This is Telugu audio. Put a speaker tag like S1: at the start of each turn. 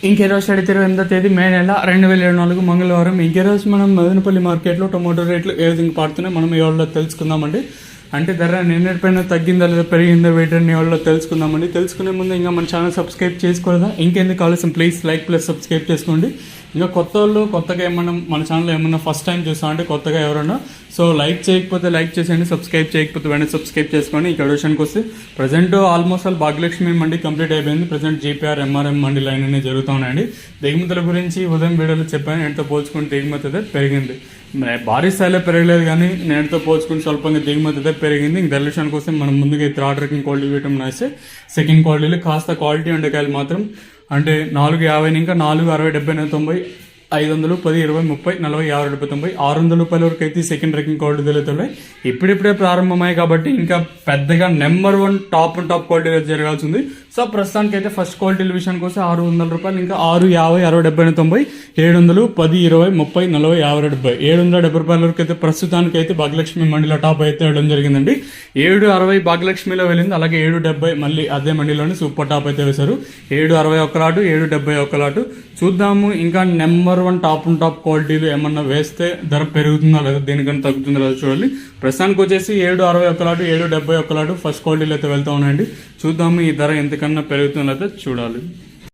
S1: ఇంకే రోజు 28వ తేదీ మే నెల 2024 మంగళవారం. ఇంకే రోజు మనం మదనపల్లి మార్కెట్లో టొమాటో రేట్లు ఏ విధంగా పడుతున్నాయి మనం ఈ వాళ్ళలో తెలుసుకుందామండి. అంటే ధర నిన్నటిపైన తగ్గిందా లేదా పెరిగిందా వేటని వాళ్ళలో తెలుసుకుందామండి. తెలుసుకునే ముందు ఇంకా మన ఛానల్ సబ్స్క్రైబ్ చేసుకోలేదా? ఇంకెందుకు ఆలస్యం, ప్లీజ్ లైక్ ప్లస్ సబ్స్క్రైబ్ చేసుకోండి. ఇంకా కొత్త వాళ్ళు కొత్తగా ఏమన్నా మన ఛానల్ ఏమన్నా ఫస్ట్ టైం చూస్తామంటే కొత్తగా ఎవరన్నా సో లైక్ చేయకపోతే లైక్ చేసేయండి, సబ్స్క్రైబ్ చేయకపోతే వెంటనే సబ్స్క్రైబ్ చేసుకోండి. ఇక్కడ విషయానికి వస్తే ప్రజెంట్ ఆల్మోస్ట్ ఆల్ భాగ్యలక్ష్మి మండి కంప్లీట్ అయిపోయింది. ప్రజెంట్ జీపీఆర్ ఎంఆర్ఎం మండి లైన్ అనేది జరుగుతూ ఉన్నాయండి. దిగుమతుల గురించి ఉదయం వీడియోలో చెప్పాను. నేటితో పోల్చుకుని దిగుమతి అయితే పెరిగింది. భారీ స్థాయిలో పెరగలేదు కానీ నేటితో పోల్చుకుని స్వల్పంగా దిగుమతి అయితే పెరిగింది. ఇంక విషయానికి వస్తే మనం ముందుగా థర్డ్ ర్యాంకింగ్ క్వాలిటీ వేయటం నాస్తే సెకండ్ క్వాలిటీలు కాస్త క్వాలిటీ ఉండకాయలు మాత్రం అంటే 4.50 ఇంకా 4.60 70 90 500 10 20 30 40 50 70 90 600 రూపాయల వరకు అయితే సెకండ్ ర్యాంకింగ్ క్వాలిటీ తెలుగుతున్నాయి. ఇప్పుడిప్పుడే ప్రారంభమయ్యాయి కాబట్టి ఇంకా పెద్దగా నెంబర్ 1 టాప్ క్వాలిటీ అయితే జరగాల్సి ఉంది. సో ప్రస్తుతానికి అయితే ఫస్ట్ క్వాలిటీల విషయానికి వస్తే 600 రూపాయలు ఇంకా 6 50 60 70 90 700 10 20 30 40 50 70 770 రూపాయల వరకు అయితే ప్రస్తుతానికి అయితే భాగ్యలక్ష్మి మండిలో టాప్ అయితే వెళ్ళడం జరిగిందండి. 760 భాగ్యలక్ష్మిలో వెళ్ళింది. అలాగే 770 మళ్ళీ అదే మండిలోనే సూపర్ టాప్ అయితే వేశారు. 760 ఒక లాటు 770 ఒక లాటు. చూద్దాము ఇంకా నెంబర్ 1 టాప్ క్వాలిటీలు ఏమన్నా వేస్తే ధర పెరుగుతుందా లేదా దేనికన్నా తగ్గుతుందా లేదా చూడాలి. ప్రస్తుతానికి వచ్చేసి 760 ఒక లాటు 770 ఒక లాటు ఫస్ట్ క్వాలిటీలు అయితే వెళ్తా ఉన్నాయండి. చూద్దాము ఈ ధర ఎంతకన్నా పెరుగుతుందో అయితే చూడాలి.